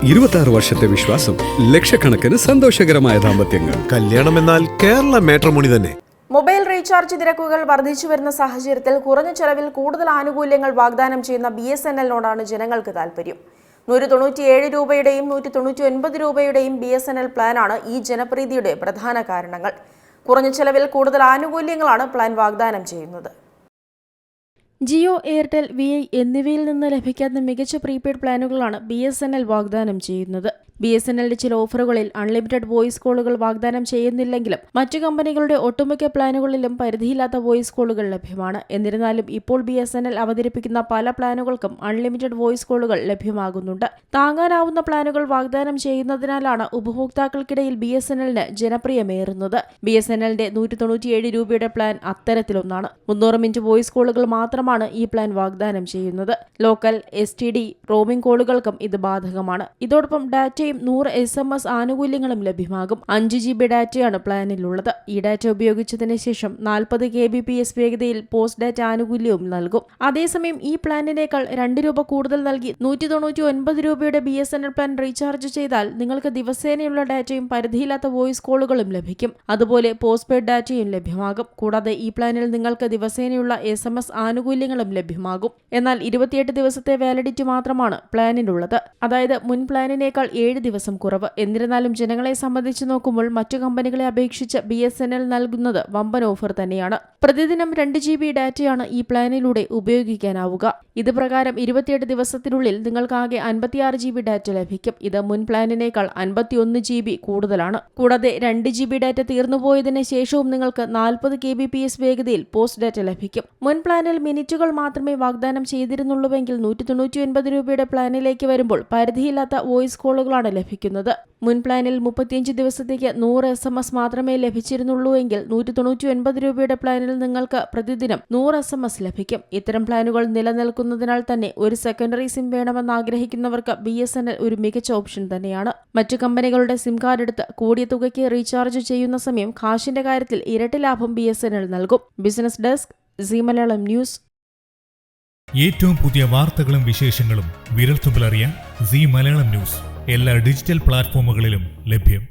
26 വർഷത്തെ വിശ്വാസം, ലക്ഷക്കണക്കിന് സന്തോഷകരമായ ദാമ്പത്യങ്ങൾ. കല്യാണം എന്നാൽ കേരള മാട്രിമോണി തന്നെ. മൊബൈൽ റീചാർജ് നിരക്കുകൾ വർദ്ധിച്ചു വരുന്ന സാഹചര്യത്തിൽ കുറഞ്ഞ ചെലവിൽ കൂടുതൽ ആനുകൂല്യങ്ങൾ വാഗ്ദാനം ചെയ്യുന്ന BSNL-നോടാണ് ജനങ്ങൾക്ക് താൽപര്യം. 197 രൂപയുടെയും 199 രൂപയുടെയും BSNL പ്ലാനാണ് ഈ ജനപ്രീതിയുടെ പ്രധാന കാരണങ്ങൾ. കുറഞ്ഞ ചെലവിൽ കൂടുതൽ ആനുകൂല്യങ്ങളാണ് പ്ലാൻ വാഗ്ദാനം ചെയ്യുന്നത്. ജിയോ, എയർടെൽ, VI എന്നിവയിൽ നിന്ന് ലഭിക്കാത്ത മികച്ച പ്രീപെയ്ഡ് പ്ലാനുകളാണ് BSNL വാഗ്ദാനം ചെയ്യുന്നത്. BSNL ചില ഓഫറുകളിൽ അൺലിമിറ്റഡ് വോയിസ് കോളുകൾ വാഗ്ദാനം ചെയ്യുന്നില്ലെങ്കിലും മറ്റു കമ്പനികളുടെ ഒട്ടുമിക്ക പ്ലാനുകളിലും പരിധിയില്ലാത്ത വോയിസ് കോളുകൾ ലഭ്യമാണ്. എന്നിരുന്നാലും ഇപ്പോൾ BSNL അവതരിപ്പിക്കുന്ന പല പ്ലാനുകൾക്കും അൺലിമിറ്റഡ് വോയിസ് കോളുകൾ ലഭ്യമാകുന്നുണ്ട്. താങ്ങാനാവുന്ന പ്ലാനുകൾ വാഗ്ദാനം ചെയ്യുന്നതിനാലാണ് ഉപഭോക്താക്കൾക്കിടയിൽ BSNL-ന് ജനപ്രിയമേറുന്നത്. BSNL-ന്റെ 197 രൂപയുടെ പ്ലാൻ അത്തരത്തിലൊന്നാണ്. 300 മിനിറ്റ് വോയിസ് കോളുകൾ മാത്രമാണ് ഈ പ്ലാൻ വാഗ്ദാനം ചെയ്യുന്നത്. ലോക്കൽ, STD, റോമിംഗ് കോളുകൾക്കും ഇത് ബാധകമാണ്. ഇതോടൊപ്പം ഡാറ്റയും 100 SMS ആനുകൂല്യങ്ങളും ലഭ്യമാകും. 5 GB ഡാറ്റയാണ് പ്ലാനിലുള്ളത്. ഈ ഡാറ്റ ഉപയോഗിച്ചതിന് ശേഷം 40 kbps വേഗതയിൽ പോസ്റ്റ് ഡാറ്റ ആനുകൂല്യവും നൽകും. അതേസമയം ഈ പ്ലാനിനേക്കാൾ 2 രൂപ കൂടുതൽ നൽകി 199 രൂപയുടെ BSNL പ്ലാൻ റീചാർജ് ചെയ്താൽ നിങ്ങൾക്ക് ദിവസേനയുള്ള ഡാറ്റയും പരിധിയില്ലാത്ത വോയിസ് കോളുകളും ലഭിക്കും. അതുപോലെ പോസ്റ്റ് പെയ്ഡ് ഡാറ്റയും ലഭ്യമാകും. കൂടാതെ ഈ പ്ലാനിൽ നിങ്ങൾക്ക് ദിവസേനയുള്ള SMS ആനുകൂല്യങ്ങളും ലഭ്യമാകും. എന്നാൽ 28 ദിവസത്തെ വാലിഡിറ്റി മാത്രമാണ് പ്ലാനിനുള്ളത്. അതായത് മുൻ പ്ലാനിനേക്കാൾ 7 ദിവസം കുറവ്. എന്നിരുന്നാലും ജനങ്ങളെ സംബന്ധിച്ച് നോക്കുമ്പോൾ മറ്റു കമ്പനികളെ അപേക്ഷിച്ച് BSNL നൽകുന്നത് വമ്പൻ ഓഫർ തന്നെയാണ്. പ്രതിദിനം 2 GB ഡാറ്റയാണ് ഈ പ്ലാനിലൂടെ ഉപയോഗിക്കാനാവുക. ഇത് പ്രകാരം 28 ദിവസത്തിനുള്ളിൽ നിങ്ങൾക്ക് ആകെ 56 GB ഡാറ്റ ലഭിക്കും. ഇത് മുൻ പ്ലാനിനേക്കാൾ 51 GB കൂടുതലാണ്. കൂടാതെ 2 GB ഡാറ്റ തീർന്നുപോയതിന് ശേഷവും നിങ്ങൾക്ക് 40 kbps വേഗതയിൽ പോസ്റ്റ് ഡാറ്റ ലഭിക്കും. മുൻ പ്ലാനിൽ മിനിറ്റുകൾ മാത്രമേ വാഗ്ദാനം ചെയ്തിരുന്നുള്ളൂവെങ്കിൽ 199 രൂപയുടെ പ്ലാനിലേക്ക് വരുമ്പോൾ പരിധിയില്ലാത്ത വോയിസ് കോളുകളാണ് ലഭിക്കുന്നത്. മുൻ പ്ലാനിൽ 35 ദിവസത്തേക്ക് 100 SMS മാത്രമേ ലഭിച്ചിരുന്നുള്ളൂവെങ്കിൽ 199 രൂപയുടെ പ്ലാനിൽ നിങ്ങൾക്ക് പ്രതിദിനം 100 SMS ലഭിക്കും. ഇത്തരം പ്ലാനുകൾ നിലനിൽക്കുന്നതിനാൽ തന്നെ ഒരു സെക്കൻഡറി സിം വേണമെന്ന് ആഗ്രഹിക്കുന്നവർക്ക് BSNL ഒരു മികച്ച ഓപ്ഷൻ തന്നെയാണ്. മറ്റു കമ്പനികളുടെ സിം കാർഡ് എടുത്ത് കൂടിയ തുകയ്ക്ക് റീചാർജ് ചെയ്യുന്ന സമയം കാശിന്റെ കാര്യത്തിൽ ഇരട്ടി ലാഭം BSNL നൽകും. Business desk, Zee Malayalam news. ഏറ്റവും പുതിയ വാർത്തകളും വിശേഷങ്ങളും വിരൽത്തുമ്പിലറിയാൻ സീ മലയാളം ന്യൂസ് എല്ലാ ഡിജിറ്റൽ പ്ലാറ്റ്ഫോമുകളിലും ലഭ്യം.